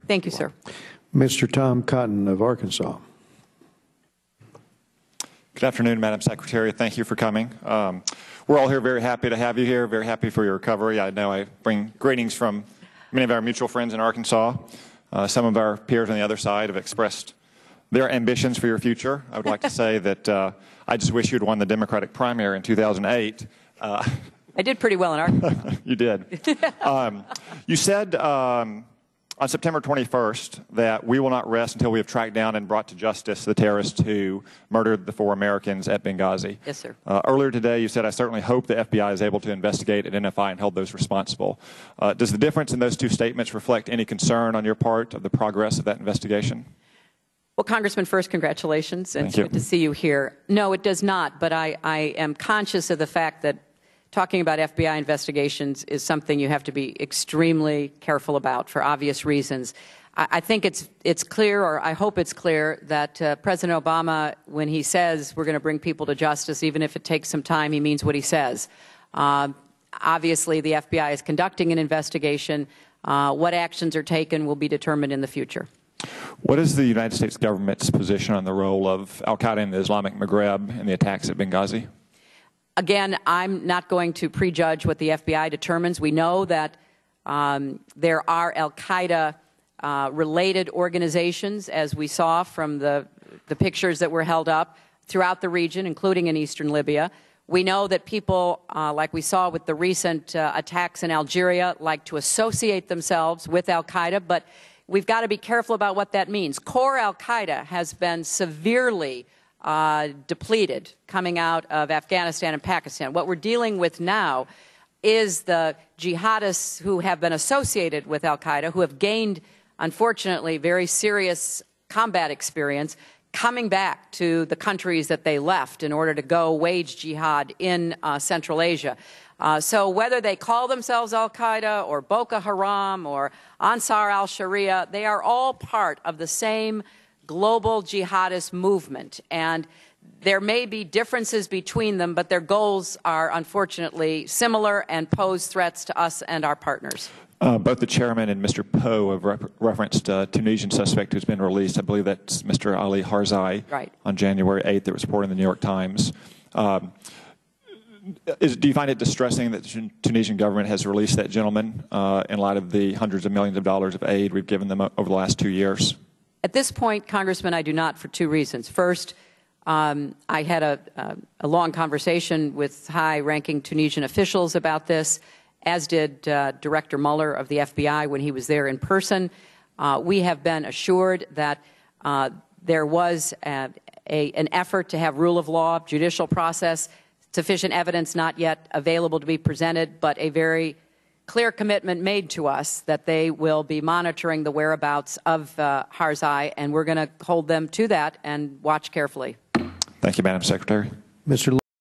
Thank you, sir. Mr. Tom Cotton of Arkansas. Good afternoon, Madam Secretary. Thank you for coming. We're all here very happy to have you here, very happy for your recovery. I know I bring greetings from many of our mutual friends in Arkansas. Some of our peers on the other side have expressed their ambitions for your future. I would like to say that I just wish you'd won the Democratic primary in 2008. I did pretty well in Arkansas. You did. You said on September 21st that we will not rest until we have tracked down and brought to justice the terrorists who murdered the 4 Americans at Benghazi. Yes, sir. Earlier today, you said, I certainly hope the FBI is able to investigate, identify, and hold those responsible. Does the difference in those two statements reflect any concern on your part of the progress of that investigation? Well, Congressman, first, congratulations, and it's good to see you here. No, it does not, but I am conscious of the fact that talking about FBI investigations is something you have to be extremely careful about for obvious reasons. I think it's clear, or I hope it's clear, that President Obama, when he says we're going to bring people to justice, even if it takes some time, he means what he says. Obviously, the FBI is conducting an investigation. What actions are taken will be determined in the future. What is the United States government's position on the role of al-Qaeda in the Islamic Maghreb in the attacks at Benghazi? Again, I'm not going to prejudge what the FBI determines. We know that there are al-Qaeda related organizations, as we saw from the pictures that were held up throughout the region, including in eastern Libya. We know that people, like we saw with the recent attacks in Algeria, like to associate themselves with al-Qaeda, but we've got to be careful about what that means. Core al-Qaeda has been severely depleted coming out of Afghanistan and Pakistan. What we're dealing with now is the jihadists who have been associated with al-Qaeda, who have gained, unfortunately, very serious combat experience, coming back to the countries that they left in order to go wage jihad in Central Asia. So whether they call themselves al-Qaeda or Boko Haram or Ansar al-Sharia, they are all part of the same global jihadist movement, and there may be differences between them, but their goals are unfortunately similar and pose threats to us and our partners. Both the chairman and Mr. Poe have referenced a Tunisian suspect who's been released. I believe that's Mr. Ali Harzai. Right. On January 8th. That was reported in the New York Times. Do you find it distressing that the Tunisian government has released that gentleman in light of the hundreds of millions of dollars of aid we've given them over the last 2 years? At this point, Congressman, I do not, for 2 reasons. First, I had a long conversation with high-ranking Tunisian officials about this, as did Director Mueller of the FBI when he was there in person. We have been assured that there was an effort to have rule of law, judicial process, sufficient evidence not yet available to be presented, but a very clear commitment made to us that they will be monitoring the whereabouts of Harzai, and we're going to hold them to that and watch carefully. Thank you, Madam Secretary. Mr.